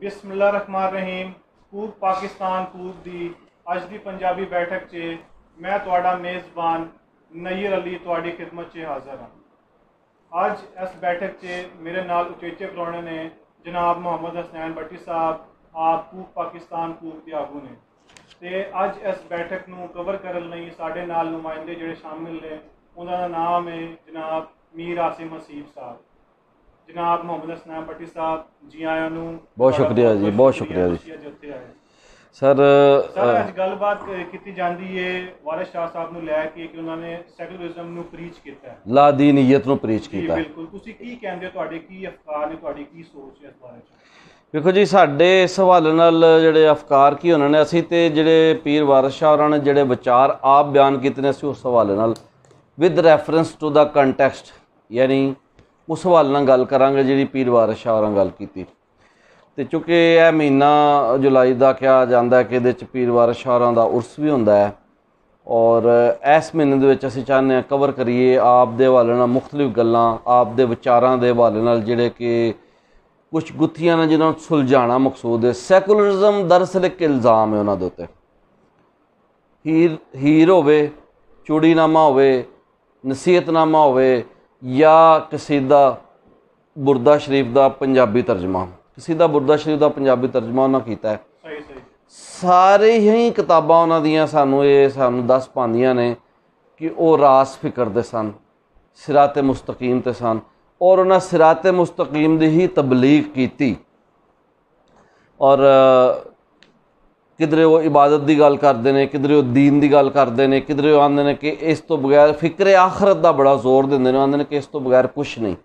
बिस्मिल्लाहिर्रहमानिर्रहीम। कूक पाकिस्तान कूक दी अज दी पंजाबी बैठक च मैं तुहाडा मेज़बान नय्यर अली तुहाडी खिदमत च हाज़र हाँ। अज इस बैठक च मेरे नाल उचेचे परौने ने जनाब मोहम्मद हसनैन भट्टी साहब, आप कूक पाकिस्तान कूक के आगू ने। तो अज इस बैठक को कवर करने लई साडे नाल नुमाइंदे जिहड़े शामिल ने, उन्होंने नाम है जनाब मीर आसिम हसीब साहब। जनाब मोहम्मद हसनैन भट्टी साहब, जी आया नूं। बहुत शुक्रिया जी, बहुत शुक्रिया जी। सर अज गलबात की जाती है वारिस शाह साहब नूं लैके कि उन्होंने सैकुलरिज्म नूं प्रीच किया है, ला दीनीयत नूं प्रीच किया। बिल्कुल, तुसीं की कहंदे हो, तुहाडे की अफकार ने, तुहाडी की सोच है इस बारे च? देखो जी, साडे इस हवाले नाल जिहड़े अफकार की होने ने, असीं ते जिहड़े पीर वारिस शाह होरां ने जिहड़े विचार आप बयान कीते ने, असीं उस हवाले नाल with reference to the context यानी उस हवाले नाल गल करांगे जिहड़ी पीर वारिस शाह होरां गल कीती। तो चूँकि यह महीना जुलाई का कहा जाता है कि ये पीर वारिस शाह होरां दा उर्स भी होंदा है, और इस महीने दे विच असीं चाहते हैं कवर करिए आप दे हवाले नाल मुख्तलिफ गल्लां, आप दे विचारां दे हवाले नाल जिहड़े कि कुछ गुत्थियां ने जिन्होंने सुलझाना मकसूद है। सैकुलरिज्म दरअसल एक इल्ज़ाम है उन्होंने दे उत्ते। हीर होवे, चूड़ीनामा होवे, नसीहतनामा होवे या कसीदा बुरदा शरीफ का पंजाबी तर्जमा, कसीदा बुरदा शरीफ का पंजाबी तर्जमा उन्होंने किया है। सारे ही किताबां उन्हों दियां सानू दस पांदियां ने कि वो रास फिक्र दे सन, सिराते मुस्तकीम ते सन, और उन्हें सिराते मुस्तकीम की ही तबलीग की। और किधरे वो इबादत की गल करते हैं, किधरे वो दीन की गल करते हैं, किधरे वो आते हैं कि इस तो बगैर फिक्रे आखरत का बड़ा जोर देंगे ने, आते हैं कि इस तो बगैर कुछ नहीं।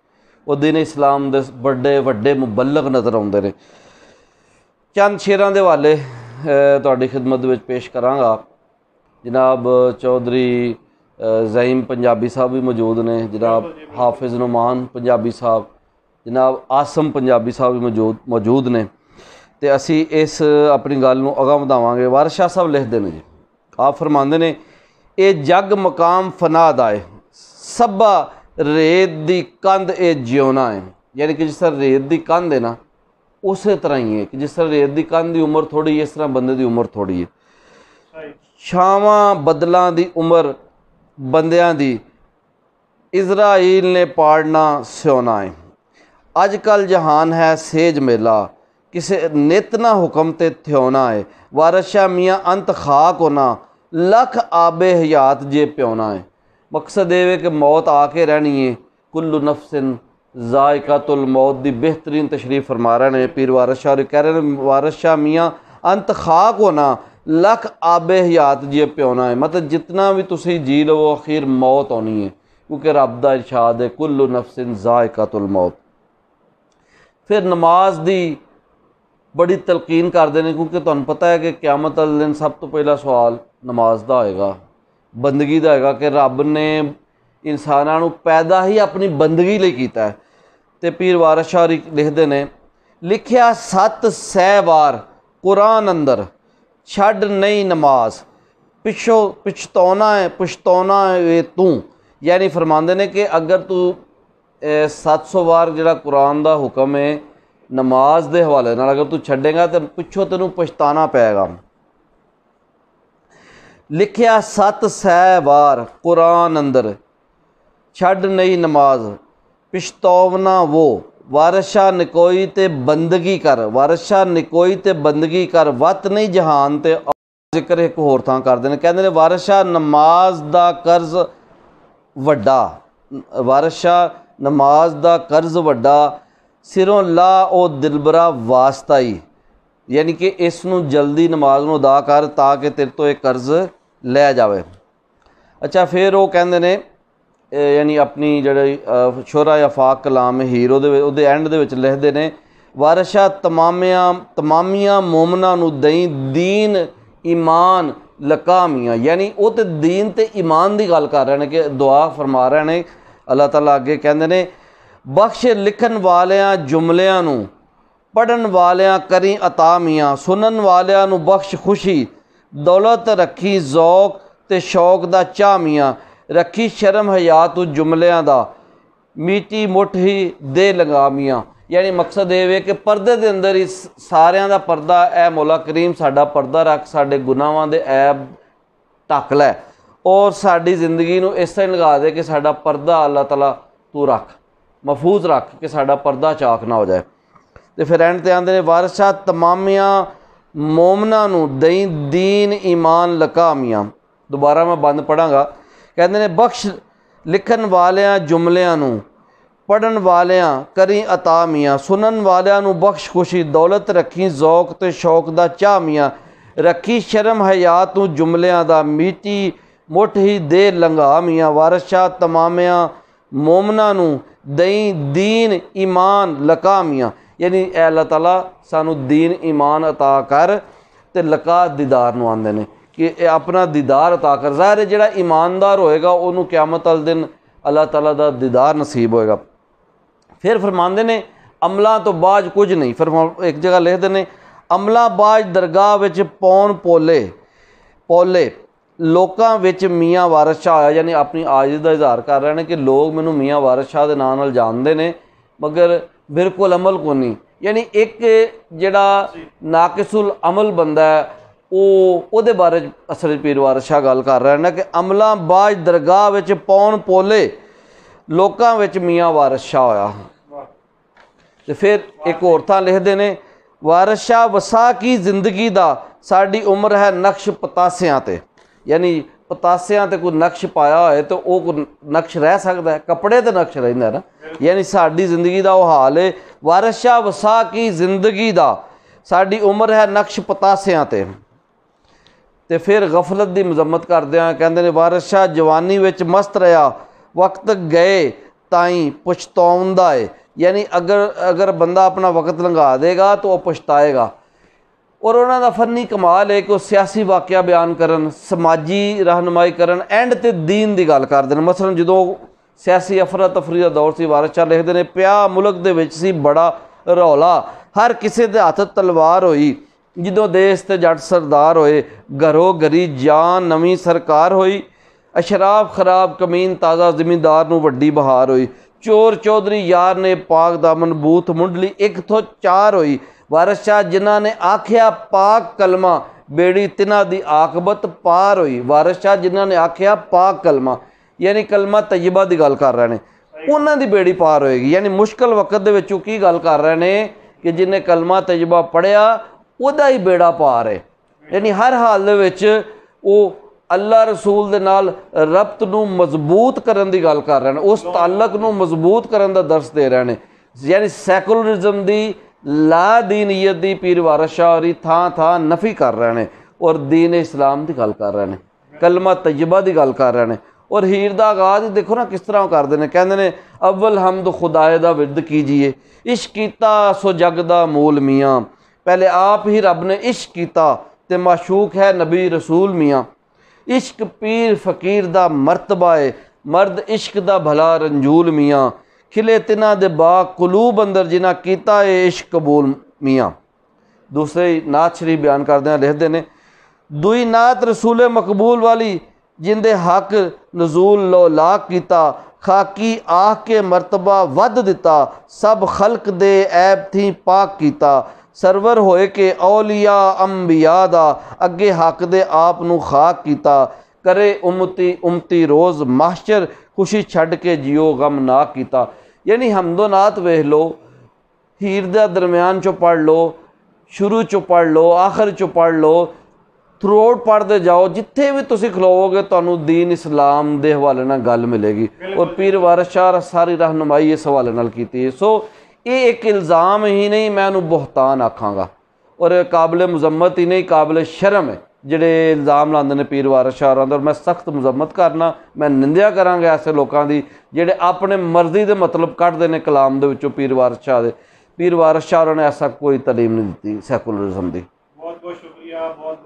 वो दिन इस्लाम के बड़े वड्डे मुबल्लग नज़र आते हैं। चंद शेरां दे हवाले तुहाडी खिदमत विच पेश करांगा। जनाब चौधरी ज़हीम पंजाबी साहब भी मौजूद ने, जनाब हाफिज़ नुमान पंजाबी साहब, जनाब आसम पंजाबी साहब भी मौजूद ने। तो असी इस अपनी गल नूं अगां वधावांगे। वारिस शाह साहब लिखते हैं जी, आप फरमाते हैं, ये जग मकाम फना दा है, सब्बा रेत दी कंध ए जियोना है। यानी कि जिस तरह रेत दी कंध है ना, उस तरह ही है कि जिस तरह रेत दी कंध की उम्र थोड़ी है, इस तरह बंदे की उम्र थोड़ी है। छावां बदलों की उम्र बंदियां दी इजराइल ने पाड़ना स्योना है। अजकल जहान है सेज मेला, किसे नित ना हुक्म ते थ्योना है। वारिस शाह मियाँ अंत खाक होना, लख आबे हयात जे प्योना है। मकसद ये है कि मौत आके रहनी है। कुल्लु नफ्सिन ज़ायक़ातुल मौत की बेहतरीन तशरीफ फरमा रहे हैं पीर वारिस शाह। कह रहे हैं वारिस शाह मियाँ अंत खाक होना, लख आबे हयात जे प्योना है। मतलब जितना भी तुसी जी लो आखिर मौत आनी है, क्योंकि रब दा इरशाद है कुल्लु नफ्सिन ज़ायक़ातुल मौत। फिर नमाज की बड़ी तलकीन करते हैं, क्योंकि तुहानूं पता है कि क़यामत वाले दिन सब तो पहला सवाल नमाज का होएगा, बंदगी का होएगा कि रब ने इंसानां नूं पैदा ही अपनी बंदगी लई कीता है। तो पीर वारिस शाह लिखते हैं, लिखिया 7 सै वार कुरान अंदर, छड़ नहीं नमाज, पछताउना है तू। यानी फरमाते हैं कि अगर तू 700 वार जिहड़ा कुरान का हुक्म है नमाज के हवाले नाल अगर तू छड़ेगा तो पिछों तेनू पछताना पैगा। लिखिया 7 सै वार कुरान अंदर, छड़ नहीं नमाज, पछतावना वो। वारिस शाह निकोई ते बंदगी कर, वारिस शाह निकोई ते बंदगी कर, वत नहीं जहान ते। जिक्र एक होर थां करते हैं, कहते हैं वारिस शाह नमाज का कर्ज वड्डा, वारिस शाह नमाज का कर्ज वड्डा, सिरों ला ओ दिलबरा वास्ता ही। यानी कि इसनूं जल्दी नमाज नूं अदा कर ताकि तेरे तो एक कर्ज लै जाए। अच्छा, फिर वो कहते हैं यानी अपनी जिहड़ी शोरा आफाक कलाम हीर उहदे एंड दे विच लिखदे ने, वारिस शाह तमामियां मोमना नूं दई दीन ईमान लकामियाँ। यानी वो तो दीन ते ईमान की गल कर रहे हैं कि दुआ फरमा रहे हैं अल्लाह ताला अगे। कहते हैं बख्श लिखन वालियां जुमलियां नूं, पढ़न वालियां करी अता मियाँ, सुनन वालियां नूं बख्श खुशी, दौलत रखी जौक ते शौक दा चाह मियाँ, रखी शर्म हया तू जुमलियां दा, मीठी मुठ ही दे लगा मियाँ। यानी मकसद ये वे कि पर्दे के अंदर ही सारिਆਂ ਦਾ पर्दा ए मौला करीम साडा पर्दा रख साडे गुनाहां दे ऐब ढक लै और साडी जिंदगी नूं इस तरह लगा दे कि साडा पर्दा अल्लाह ताला तू रख महफूज रख कि साडा पर्दा चाक ना हो जाए। तो फिर एंड ते आंदे ने वारिस शाह तमामियां मोमना नूं दई दीन ईमान लकामियां। दोबारा मैं बंद पढ़ांगा। कहते ने बख्श लिखन वालियां जुमलियां नूं पढ़न वालियां करी अता मियाँ सुनन वालियां नूं बख्श खुशी दौलत रखी जौक ते शौक दा चाह मियाँ रखी शर्म हयात नूं जुमलियां दा मीठी मुठ ही दे लंघा मियाँ। वारिस शाह तमामियां मोमना नूं दई दीन ईमान लका मियाँ यानी ए अल्लाह ताला सानू दीन ईमान अता कर ते लका दीदार नूं आंदे ने कि अपना दीदार अता कर। ज़ाहिर है जिहड़ा ईमानदार होएगा उन्होंने क़यामत वाले दिन अल्लाह ताला दा दीदार नसीब होएगा। फिर फरमाते ने अमलों तो बाज कुछ नहीं। फिर एक जगह लिखते हैं अमला बाज दरगाह विच पौन पोले पोले लोकां विच मियाँ वारिस शाह आया यानी अपनी आजिज़ का इजहार कर रहे हैं कि लोग मैनू मियाँ वारिस शाह के नाम नाल जानते हैं मगर बिल्कुल अमल को नहीं। यानी एक जिहड़ा नाकिसुल अमल बंदा है वो बारे असल पीर वारिस शाह गल कर रहे हैं कि अमला बाज दरगाह विच पौन पोले लोकां विच मियाँ वारिस शाह होया। तो फिर एक होर थां लिखते हैं वारिस शाह वसा की जिंदगी दा साडी उम्र है नक्श पतासियां ते यानी पतासियां ते कोई नक्श पाया होए तो वो कोई नक्श रह सकता है कपड़े ते नक्श रहिंदा है ना यानी साडी जिंदगी दा वो हाल है। वारिस शाह वसा की जिंदगी दा साडी उम्र है नक्श पतासियां ते फिर गफलत की मजम्मत करदे कहंदे ने वारिस शाह जवानी विच मस्त रहा वक्त गए ताई पछताउंदा है यानी अगर बंदा अपना वक्त लंघा देगा तो वह पछताएगा। और उन्हों का फनी कमाल है कि वह सियासी वाक़या बयान करन समाजी रहनुमाई करन एंड ते दीन की गल करते हैं। मसलन जो सियासी अफरा तफरी का दौर से वारिस शाह लिखते हैं पिया मुल्क दे विच सी बड़ा रौला हर किसी के हथ तलवार होई जदों देश ते जट सरदार होए घरों घरी जान नवीं सरकार होई अशराफ खराब कमीन ताज़ा जिमींदार नूं वड्डी बहार होई चोर चौधरी यार ने पाक दामन बूथ मुंडली एक थो चार होई। वारिस शाह जिन्हां ने आख्या पाक कलमा बेड़ी तिन्हां दी आकबत पार होई। वारिस शाह जिन्हां ने आख्या पाक कलमा यानी कलमा तय्यबा की गल कर रहे हैं उन्हां दी बेड़ी पार होएगी यानी मुश्किल वक्त दे विच की गल कर रहे हैं कि जिन्हें कलमा तय्यबा पढ़िया उहदा ही बेड़ा पार है। यानी हर हाल दे विच वो अल्लाह रसूल दे नाल रब्त नूं मजबूत करन दी गल कर रहे हैं उस ताल्लुक नूं मजबूत करन दा दर्स दे रहे हैं यानी सैकुलरिज्म दी ला दीनीयत दी पीर वारिस शाह होरी थां थां नफी कर रहे हैं और दीन इस्लाम की गल कर रहे हैं कलमा तय्यबा की गल कर रहे हैं। और हीर दा आगाज़ देखो ना किस तरह करते हैं कहते हैं अव्वल हमद खुदाए दा विरद कीजिए इश्क कीता सो जग दा मूल मियाँ पहले आप ही रब ने इश्क कीता ते माशूक है नबी रसूल मियाँ इश्क पीर फकीर दा मरतबा है मर्द इश्क दा भला रंजूल मियाँ खिले तिन्हां दे बाग कुलूब अंदर जिन्हां कीता है इश्क कबूल मियाँ। दूसरे नात शरीफ बयान करते हैं लिखते हैं दुई नात रसूल मकबूल वाली जिंदे हक नजूल लो लाक कीता खाकी आह के मरतबा वध दिता सब खल्क दे ऐब थी पाक कीता सरवर होए के औलिया अंबिया दा अगे हक दे आप नूं खाक कीता करे उमती उमती रोज़ माशर खुशी छड़ के जियो गम ना कीता। यानी हमदो नात वेख लो हीर दा दरम्यान चो पढ़ लो शुरू चो पढ़ लो आखिर चो पढ़ लो थ्रू आउट पढ़ते जाओ जिथे भी तुसीं खलोवोगे तुहानूं दीन इस्लाम दे हवाले नाल गल मिलेगी और पीर वारिस शाह सारी रहनुमाई इस हवाले नाल कीती है। सो ये एक इल्ज़ाम ही नहीं मैं उन्होंने बहुतान आखांगा और काबिल मजम्मत ही नहीं काबिल शर्म है जिहड़े इल्ज़ाम लाते हैं पीर वारिस शाह होरां दे। और मैं सख्त मजम्मत करना मैं निंदिया करांगा ऐसे लोगों की जिहड़े अपने मर्जी के मतलब कढ़ते हैं कलाम दे विचों पीर वारिस शाह दे। पीर वारिस शाह होरां ने ऐसा कोई तलीम नहीं दी सैकुलरिज्म की। बहुत बहुत शुक्रिया बहुत